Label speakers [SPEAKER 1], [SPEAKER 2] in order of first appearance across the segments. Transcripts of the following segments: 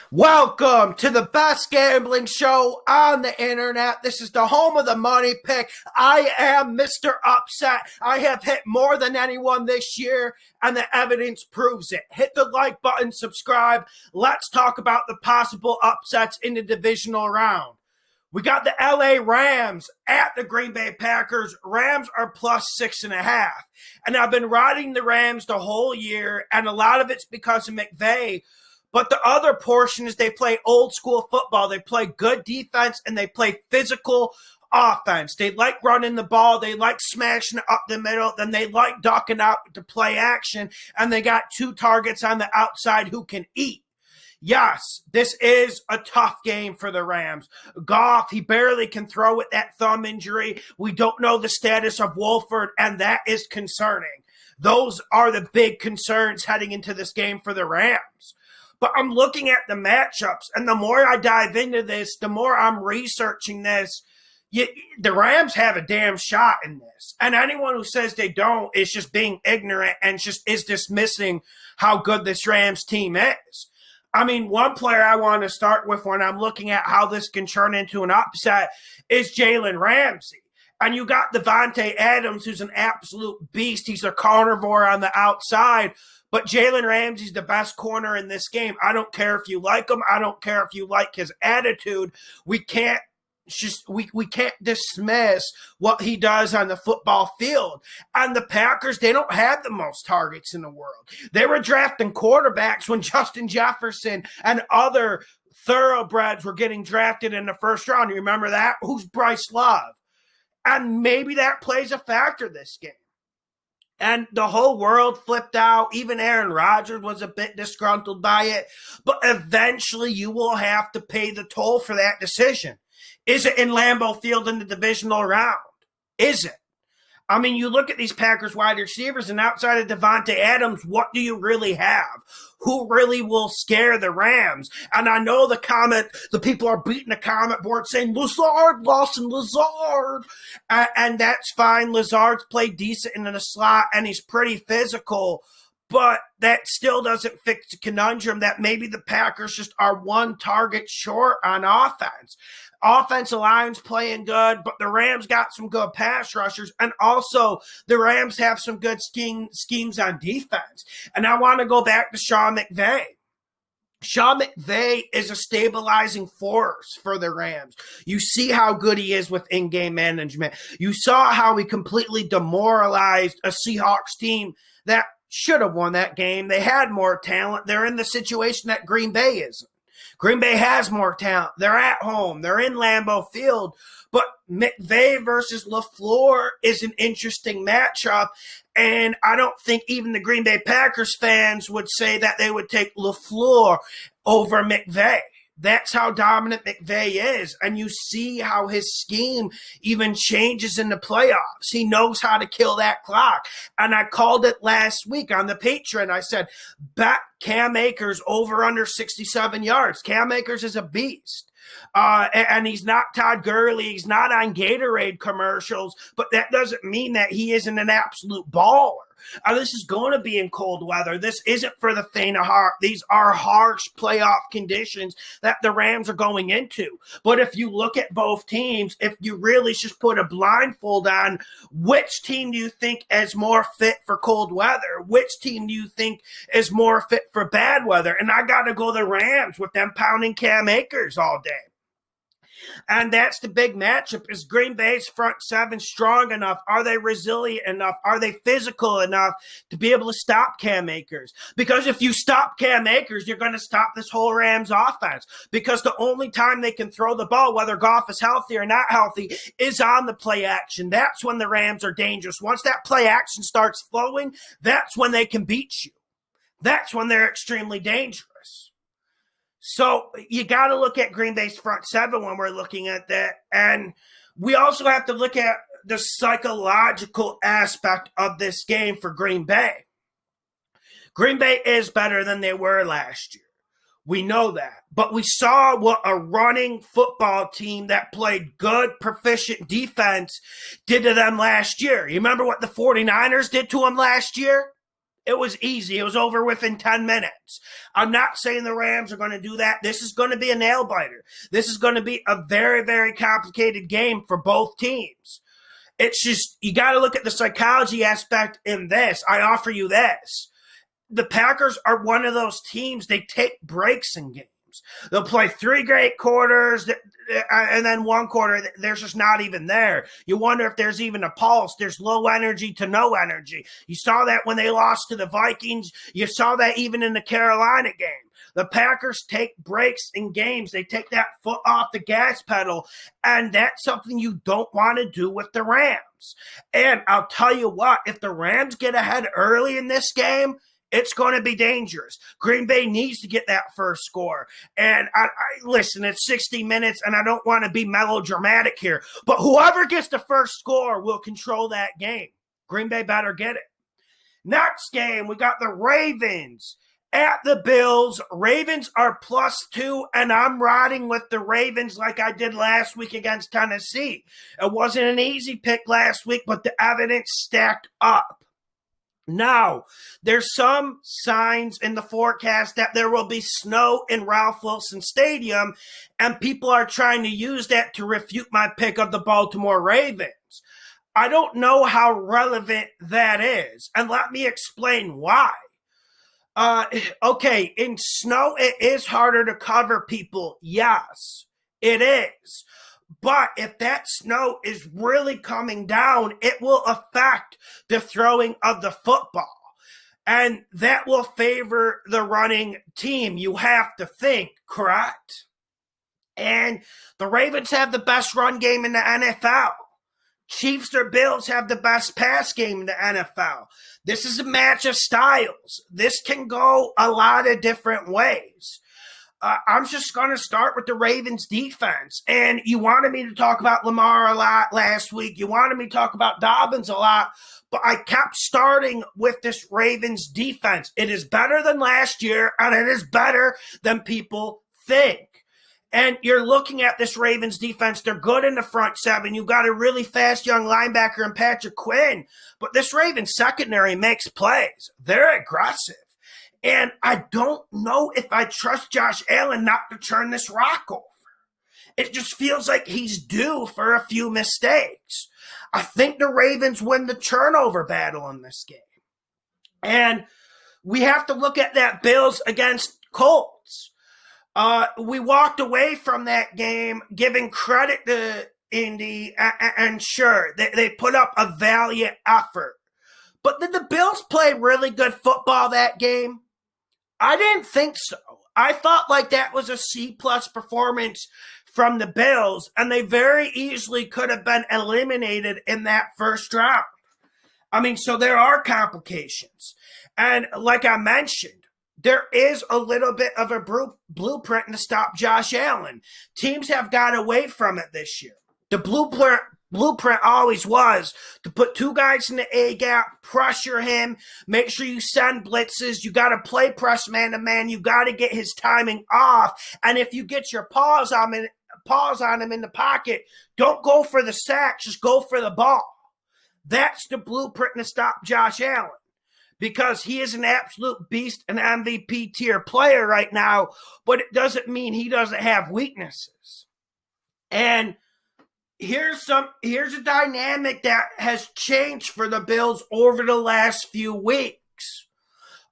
[SPEAKER 1] Welcome to the best gambling show on the internet. This is the home of the money pick. I am Mr. Upset. I have hit more than anyone this year, and the evidence proves it. Hit the like button, subscribe. Let's talk about the possible upsets in the divisional round. We got the LA Rams at the Green Bay Packers. Rams are plus 6.5. And I've been riding the Rams the whole year, and a lot of it's because of McVay. But the other portion is they play old school football. They play good defense and they play physical offense. They like running the ball. They like smashing it up the middle. Then they like ducking out to play action. And they got two targets on the outside who can eat. Yes, this is a tough game for the Rams. Goff, he barely can throw with that thumb injury. We don't know the status of Wolford, and that is concerning. Those are the big concerns heading into this game for the Rams. But I'm looking at the matchups, and the more I dive into this, the more I'm researching this. The Rams have a damn shot in this. And anyone who says they don't is just being ignorant and just is dismissing how good this Rams team is. I mean, one player I want to start with when I'm looking at how this can turn into an upset is Jalen Ramsey. And you got Devontae Adams, who's an absolute beast. He's a carnivore on the outside. But Jalen Ramsey's the best corner in this game. I don't care if you like him. I don't care if you like his attitude. We can't dismiss what he does on the football field. And the Packers, they don't have the most targets in the world. They were drafting quarterbacks when Justin Jefferson and other thoroughbreds were getting drafted in the first round. You remember that? Who's Bryce Love? And maybe that plays a factor this game. And the whole world flipped out. Even Aaron Rodgers was a bit disgruntled by it. But eventually you will have to pay the toll for that decision. Is it in Lambeau Field in the divisional round? Is it? I mean, you look at these Packers wide receivers, and outside of Devontae Adams, what do you really have? Who really will scare the Rams? And I know the people are beating the comment board saying, Lazard, Lawson, Lazard. And that's fine. Lazard's played decent in the slot, and he's pretty physical. But that still doesn't fix the conundrum that maybe the Packers just are one target short on offense. Offensive line's playing good, but the Rams got some good pass rushers, and also the Rams have some good schemes on defense. And I want to go back to Sean McVay. Sean McVay is a stabilizing force for the Rams. You see how good he is with in-game management. You saw how he completely demoralized a Seahawks team that should have won that game. They had more talent. They're in the situation that Green Bay isn't. Green Bay has more talent. They're at home. They're in Lambeau Field. But McVay versus LaFleur is an interesting matchup. And I don't think even the Green Bay Packers fans would say that they would take LaFleur over McVay. That's how dominant McVay is. And you see how his scheme even changes in the playoffs. He knows how to kill that clock. And I called it last week on the Patreon. I said, bet Cam Akers over under 67 yards. Cam Akers is a beast. And he's not Todd Gurley. He's not on Gatorade commercials. But that doesn't mean that he isn't an absolute baller. This is going to be in cold weather. This isn't for the faint of heart. These are harsh playoff conditions that the Rams are going into. But if you look at both teams, if you really just put a blindfold on, which team do you think is more fit for cold weather? Which team do you think is more fit for bad weather? And I got to go the Rams with them pounding Cam Akers all day. And that's the big matchup. Is Green Bay's front seven strong enough? Are they resilient enough? Are they physical enough to be able to stop Cam Akers? Because if you stop Cam Akers, you're going to stop this whole Rams offense. Because the only time they can throw the ball, whether Goff is healthy or not healthy, is on the play action. That's when the Rams are dangerous. Once that play action starts flowing, that's when they can beat you. That's when they're extremely dangerous. So you got to look at Green Bay's front seven when we're looking at that. And we also have to look at the psychological aspect of this game for Green Bay. Green Bay is better than they were last year. We know that. But we saw what a running football team that played good, proficient defense did to them last year. You remember what the 49ers did to them last year? It was easy. It was over within 10 minutes. I'm not saying the Rams are going to do that. This is going to be a nail biter. This is going to be a very, very complicated game for both teams. It's just, you got to look at the psychology aspect in this. I offer you this. The Packers are one of those teams, they take breaks in games. They'll play 3 great quarters, and then 1 quarter, there's just not even there. You wonder if there's even a pulse. There's low energy to no energy. You saw that when they lost to the Vikings. You saw that even in the Carolina game. The Packers take breaks in games. They take that foot off the gas pedal, and that's something you don't want to do with the Rams. And I'll tell you what, if the Rams get ahead early in this game, it's going to be dangerous. Green Bay needs to get that first score. And I listen, it's 60 minutes, and I don't want to be melodramatic here, but whoever gets the first score will control that game. Green Bay better get it. Next game, we got the Ravens at the Bills. Ravens are +2, and I'm riding with the Ravens like I did last week against Tennessee. It wasn't an easy pick last week, but the evidence stacked up. Now, there's some signs in the forecast that there will be snow in Ralph Wilson Stadium, and people are trying to use that to refute my pick of the Baltimore Ravens. I don't know how relevant that is, and let me explain why. Okay, in snow, it is harder to cover people. Yes, it is. But if that snow is really coming down, it will affect the throwing of the football. And that will favor the running team. You have to think, correct? And the Ravens have the best run game in the NFL. Chiefs or Bills have the best pass game in the NFL. This is a match of styles. This can go a lot of different ways. I'm just going to start with the Ravens defense. And you wanted me to talk about Lamar a lot last week. You wanted me to talk about Dobbins a lot. But I kept starting with this Ravens defense. It is better than last year, and it is better than people think. And you're looking at this Ravens defense. They're good in the front 7. You've got a really fast young linebacker in Patrick Quinn. But this Ravens secondary makes plays. They're aggressive. And I don't know if I trust Josh Allen not to turn this rock over. It just feels like he's due for a few mistakes. I think the Ravens win the turnover battle in this game. And we have to look at that Bills against Colts. We walked away from that game giving credit to Indy, and sure, they put up a valiant effort. But did the Bills play really good football that game? I didn't think so. I thought like that was a C-plus performance from the Bills, and they very easily could have been eliminated in that first round. I mean, so there are complications. And like I mentioned, there is a little bit of a blueprint to stop Josh Allen. Teams have got away from it this year. The blueprint always was to put 2 guys in the A-gap, pressure him, make sure you send blitzes. You got to play press man-to-man. You got to get his timing off. And if you get your paws on him in the pocket, don't go for the sack. Just go for the ball. That's the blueprint to stop Josh Allen, because he is an absolute beast, an MVP tier player right now, but it doesn't mean he doesn't have weaknesses. And here's a dynamic that has changed for the Bills over the last few weeks.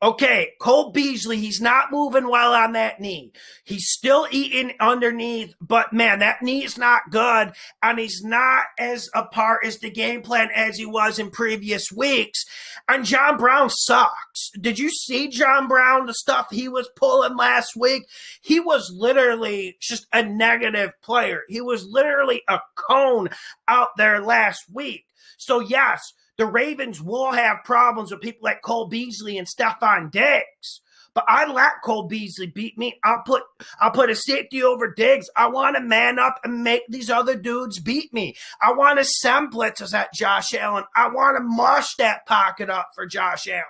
[SPEAKER 1] Okay, Cole Beasley, he's not moving well on that knee. He's still eating underneath, but man, that knee is not good, and he's not as a part as the game plan as he was in previous weeks. And John Brown sucks. Did you see John Brown, the stuff he was pulling last week? He was literally just a negative player. He was literally a cone out there last week. So yes, the Ravens will have problems with people like Cole Beasley and Stephon Diggs. But I let Cole Beasley beat me. I'll put a safety over Diggs. I want to man up and make these other dudes beat me. I want to send blitzes at Josh Allen. I want to mush that pocket up for Josh Allen.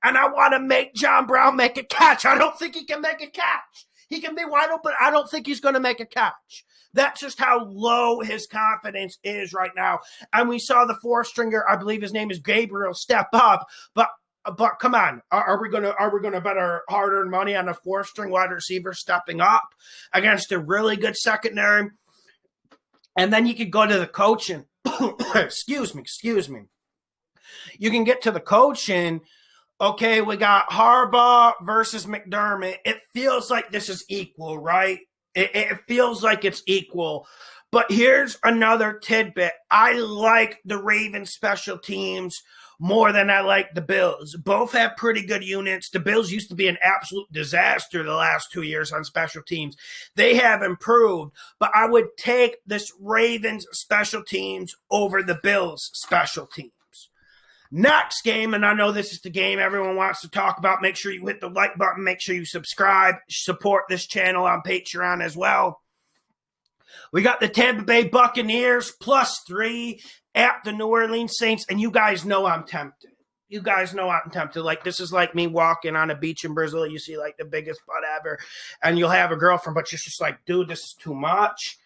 [SPEAKER 1] And I want to make John Brown make a catch. I don't think he can make a catch. He can be wide open. I don't think he's going to make a catch. That's just how low his confidence is right now. And we saw the 4-stringer, I believe his name is Gabriel, step up. But But come on, are we gonna bet our hard-earned money on a 4-string wide receiver stepping up against a really good secondary? And then you could go to the coaching. excuse me. You can get to the coaching. Okay, we got Harbaugh versus McDermott. It feels like this is equal, right? It feels like it's equal. But here's another tidbit. I like the Ravens special teams more than I like the Bills. Both have pretty good units. The Bills used to be an absolute disaster the last 2 years on special teams. They have improved, but I would take this Ravens special teams over the Bills special teams. Next game, and I know this is the game everyone wants to talk about. Make sure you hit the like button. Make sure you subscribe. Support this channel on Patreon as well. We got the Tampa Bay Buccaneers +3 at the New Orleans Saints, and you guys know I'm tempted. Like, this is like me walking on a beach in Brazil. You see, like, the biggest butt ever, and you'll have a girlfriend, but you're just like, dude, this is too much.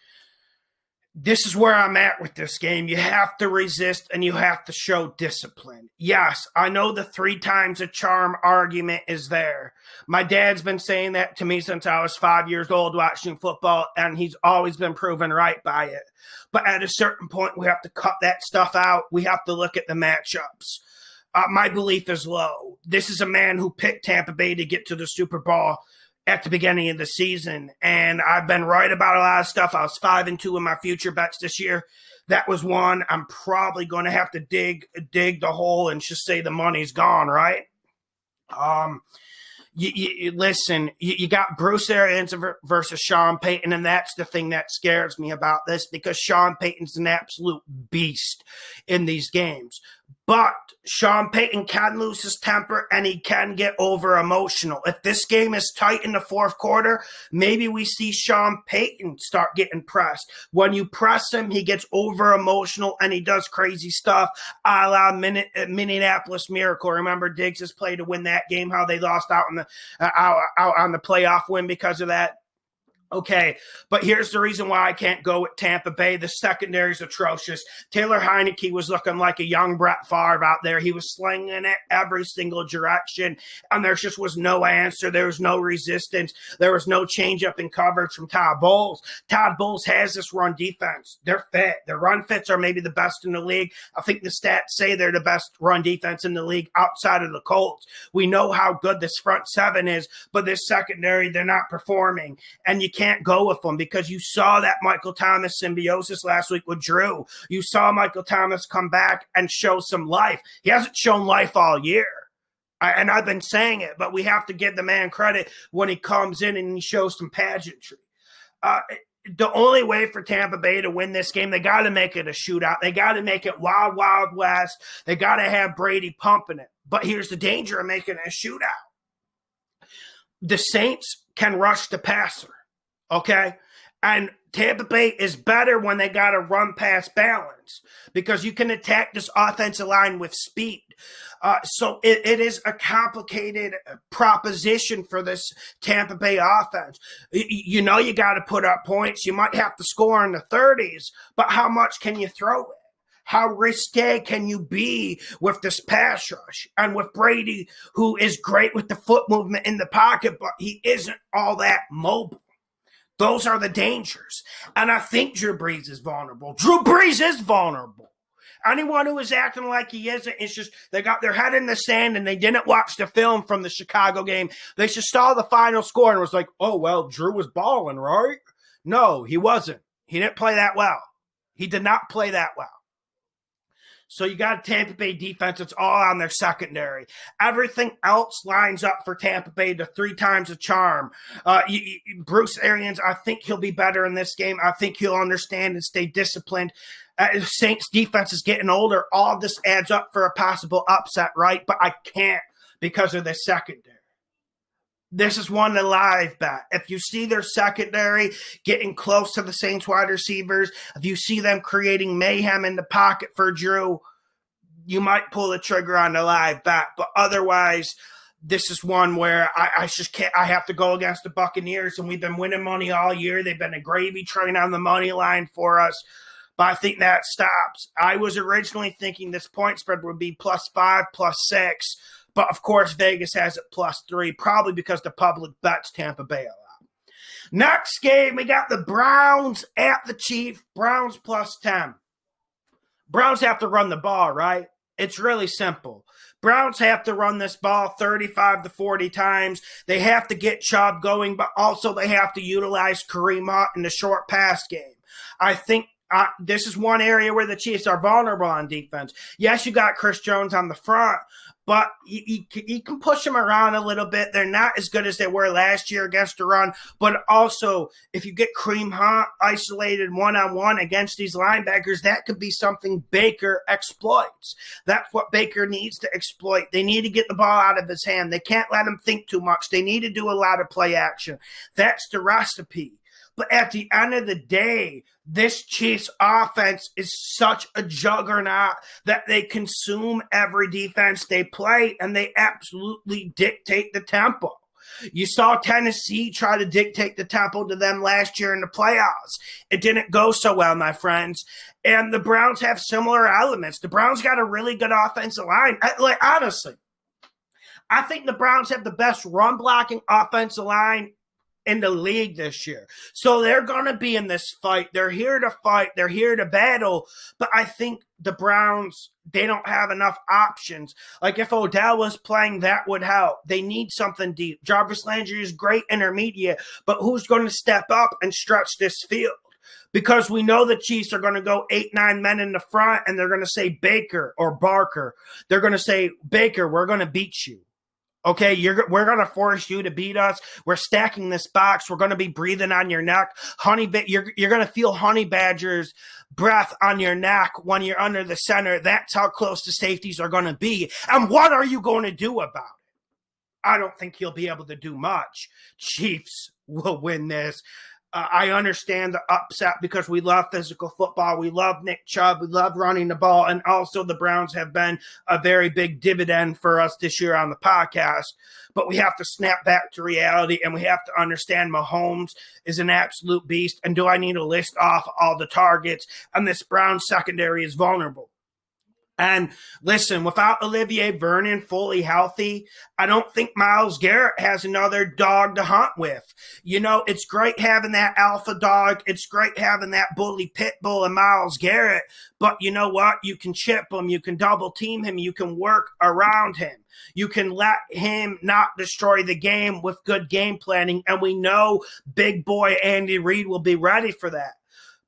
[SPEAKER 1] This is where I'm at with this game. You have to resist and you have to show discipline. Yes, I know the 3 times a charm argument is there. My dad's been saying that to me since I was 5 years old watching football, and he's always been proven right by it. But at a certain point, we have to cut that stuff out. We have to look at the matchups. My belief is low. This is a man who picked Tampa Bay to get to the Super Bowl at the beginning of the season, and I've been right about a lot of stuff. I was 5-2 in my future bets this year. That was one. I'm probably going to have to dig the hole and just say the money's gone, right? Listen, you got Bruce Arians versus Sean Payton, and that's the thing that scares me about this, because Sean Payton's an absolute beast in these games. But Sean Payton can lose his temper, and he can get over emotional. If this game is tight in the fourth quarter, maybe we see Sean Payton start getting pressed. When you press him, he gets over emotional and he does crazy stuff, a la Minneapolis Miracle. Remember Diggs' play to win that game, how they lost out on the playoff win because of that? Okay, but here's the reason why I can't go with Tampa Bay. The secondary is atrocious. Taylor Heineke was looking like a young Brett Favre out there. He was slinging it every single direction, and there just was no answer. There was no resistance. There was no change-up in coverage from Todd Bowles. Todd Bowles has this run defense. They're fit. Their run fits are maybe the best in the league. I think the stats say they're the best run defense in the league outside of the Colts. We know how good this front seven is, but this secondary, they're not performing, and you can't go with them, because you saw that Michael Thomas symbiosis last week with Drew. You saw Michael Thomas come back and show some life. He hasn't shown life all year. And I've been saying it, but we have to give the man credit when he comes in and he shows some pageantry. The only way for Tampa Bay to win this game, they got to make it a shootout. They got to make it wild, wild west. They got to have Brady pumping it. But here's the danger of making it a shootout. The Saints can rush the passer. Okay, and Tampa Bay is better when they got a run-pass balance, because you can attack this offensive line with speed. So it is a complicated proposition for this Tampa Bay offense. You know you got to put up points. You might have to score in the 30s, but how much can you throw it? How risque can you be with this pass rush? And with Brady, who is great with the foot movement in the pocket, but he isn't all that mobile. Those are the dangers. And I think Drew Brees is vulnerable. Drew Brees is vulnerable. Anyone who is acting like he isn't, it's just they got their head in the sand and they didn't watch the film from the Chicago game. They just saw the final score and was like, oh, well, Drew was balling, right? No, he wasn't. He didn't play that well. He did not play that well. So you got a Tampa Bay defense. It's all on their secondary. Everything else lines up for Tampa Bay to 3 times a charm. Bruce Arians, I think he'll be better in this game. I think he'll understand and stay disciplined. Saints defense is getting older. All of this adds up for a possible upset, right? But I can't because of the secondary. This is one to live bet. If you see their secondary getting close to the Saints wide receivers, if you see them creating mayhem in the pocket for Drew, you might pull the trigger on the live bet. But otherwise, this is one where I just can't. I have to go against the Buccaneers, and we've been winning money all year. They've been a gravy train on the money line for us. But I think that stops. I was originally thinking this point spread would be +5, +6. But, of course, Vegas has it +3, probably because the public bets Tampa Bay a lot. Next game, we got the Browns at the Chiefs. Browns +10. Browns have to run the ball, right? It's really simple. Browns have to run this ball 35 to 40 times. They have to get Chubb going, but also they have to utilize Kareem Hunt in the short pass game. I think this is one area where the Chiefs are vulnerable on defense. Yes, you got Chris Jones on the front, but you can push them around a little bit. They're not as good as they were last year against the run, but also if you get Kareem Hunt isolated one-on-one against these linebackers, that could be something Baker exploits. That's what Baker needs to exploit. They need to get the ball out of his hand. They can't let him think too much. They need to do a lot of play action. That's the recipe. But at the end of the day, this Chiefs offense is such a juggernaut that they consume every defense they play, and they absolutely dictate the tempo. You saw Tennessee try to dictate the tempo to them last year in the playoffs. It didn't go so well, my friends. And the Browns have similar elements. The Browns got a really good offensive line. Honestly, I think the Browns have the best run-blocking offensive line in the league this year. So they're going to be in this fight. They're here to fight. They're here to battle. But I think the Browns, they don't have enough options. Like if Odell was playing, that would help. They need something deep. Jarvis Landry is great intermediate, but who's going to step up and stretch this field? Because we know the Chiefs are going to go 8-9 men in the front, and they're going to say Baker or Barker. They're going to say, Baker, we're going to beat you. Okay, we're going to force you to beat us. We're stacking this box. We're going to be breathing on your neck. You're going to feel honey badger's breath on your neck when you're under the center. That's how close the safeties are going to be. And what are you going to do about it? I don't think you'll be able to do much. Chiefs will win this. I understand the upset because we love physical football. We love Nick Chubb. We love running the ball. And also the Browns have been a very big dividend for us this year on the podcast. But we have to snap back to reality, and we have to understand Mahomes is an absolute beast. And do I need to list off all the targets? And this Browns secondary is vulnerable. And listen, without Olivier Vernon fully healthy, I don't think Myles Garrett has another dog to hunt with. You know, it's great having that alpha dog. It's great having that bully pit bull and Myles Garrett. But you know what? You can chip him. You can double team him. You can work around him. You can let him not destroy the game with good game planning. And we know big boy Andy Reid will be ready for that.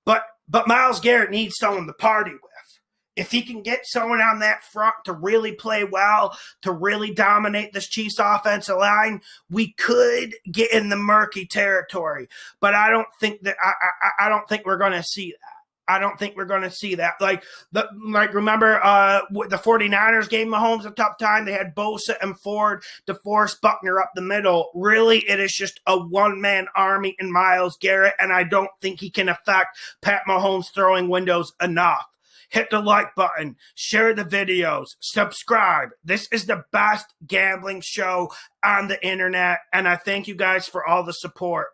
[SPEAKER 1] But Myles Garrett needs someone to party with. If he can get someone on that front to really play well, to really dominate this Chiefs offensive line, we could get in the murky territory. But I don't think that I don't think we're going to see that. I don't think we're going to see that. Remember the 49ers gave Mahomes a tough time. They had Bosa and Ford to force Buckner up the middle. Really, it is just a one-man army in Myles Garrett, and I don't think he can affect Pat Mahomes' throwing windows enough. Hit the like button, share the videos, subscribe. This is the best gambling show on the internet, and I thank you guys for all the support.